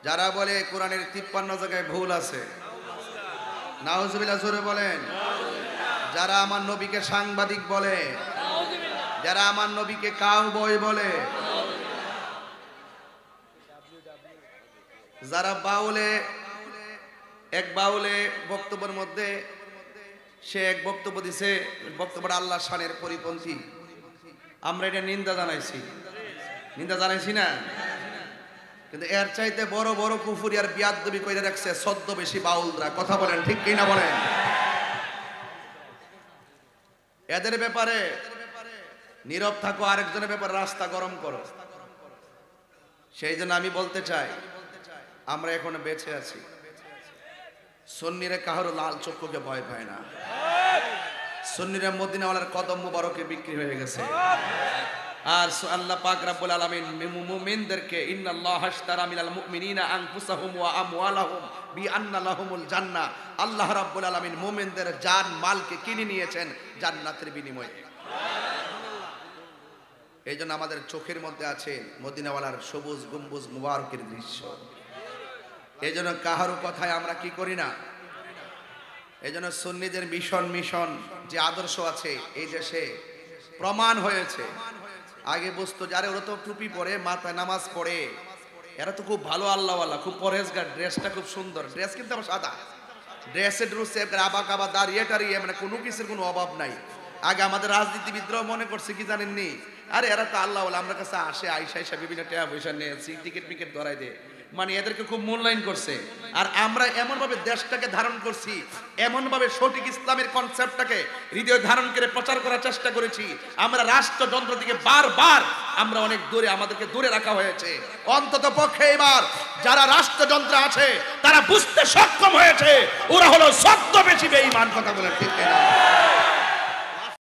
যারা বলে কোরআনের 53 জায়গায় ভুল আছে, নাউজুবিল্লাহ জোরে বলেন। যারা আমার নবীকে সাংবাদিক বলে, যারা আমার নবীকে কাউবয় বলে, যারা বাউলে এক বাউলে বক্তব্যের মধ্যে সে এক বক্তব্য দিছে, বক্তব্যটা আল্লাহর শানের পরিপন্থী, আমরা এটা নিন্দা জানাইছি না? কিন্তু এর চাইতে বড় বড় কুফরি আর বিয়াদবি কইরা রাখছে ছদ্মবেশী বাউলরা। কথা বলেন ঠিক কি না বলেন? এদের ব্যাপারে নীরব থাকো, আরেকজনের ব্যাপারে রাস্তা গরম করো। সেই জন্য আমি বলতে চাই, আমরা এখনো বেঁচে আছি। সুন্নিরা কাহারও লাল চক্ষুকে ভয় পায় না। সুন্নিরা মদিনাওয়ালার কদম মুবারকে বিক্রি হয়ে গেছে। আর আল্লাহ পাক রব্বুল আলামিন মুমিনদেরকে ইন্নাল্লাহা আশতারা মিনাল মুমিনিনা আনফুসাহুম ওয়া আমওয়ালাহুম বিআন্না লাহুমুল জান্নাহ, আল্লাহ রাব্বুল আলামিন মুমিনদের জান মালকে কিনে নিয়েছেন জান্নাতের বিনিময়ে। এইজন্য আমাদের চোখের মধ্যে আছে মদিনাওয়ালার সবুজ গম্বুজ মুবারকের দৃশ্য। এইজন্য কাহারও কথায় আমরা কি করি না। এইজন্য সুন্নিদের মিশন যে আদর্শ আছে এই দেশে প্রমাণ হয়েছে। আগে বুঝতো যারে ওরা তো টুপি পরে, মাথায় নামাজ পড়ে, এরা তো খুব ভালো আল্লাহওয়ালা, খুব পরেজগার, ড্রেসটা খুব সুন্দর। ড্রেস কিন্তু আমার সাদা, ড্রেসের রুসে আবা কাবা দাঁড়িয়ে টাড়িয়ে, মানে কোনো কিছুর কোনো অভাব নাই। আগে আমাদের রাজনীতিবিদরাও মনে করছে কি জানেননি, আরে এরা তো আল্লাহওয়ালা, আমরা কাছে আসে আইসা বিভিন্ন টাকা পয়সা নিয়ে টিকিট ধরাই দেয়, মানে এদেরকে খুব মূল্যায়ন করছে। আর আমরা এমন ভাবে দেশটাকে ধারণ করছি, এমন ভাবে সঠিক ইসলামের কনসেপ্টটাকে হৃদয় ধারণ করে প্রচার করার চেষ্টা করেছি। আমরা রাষ্ট্রযন্ত্র থেকে বারবার আমরা অনেক দূরে, আমাদেরকে দূরে রাখা হয়েছে। অন্তত পক্ষে এবার যারা রাষ্ট্রযন্ত্র আছে তারা বুঝতে সক্ষম হয়েছে ওরা হলো ছদ্মবেশী বেঈমান। কথা বলে ঠিক না?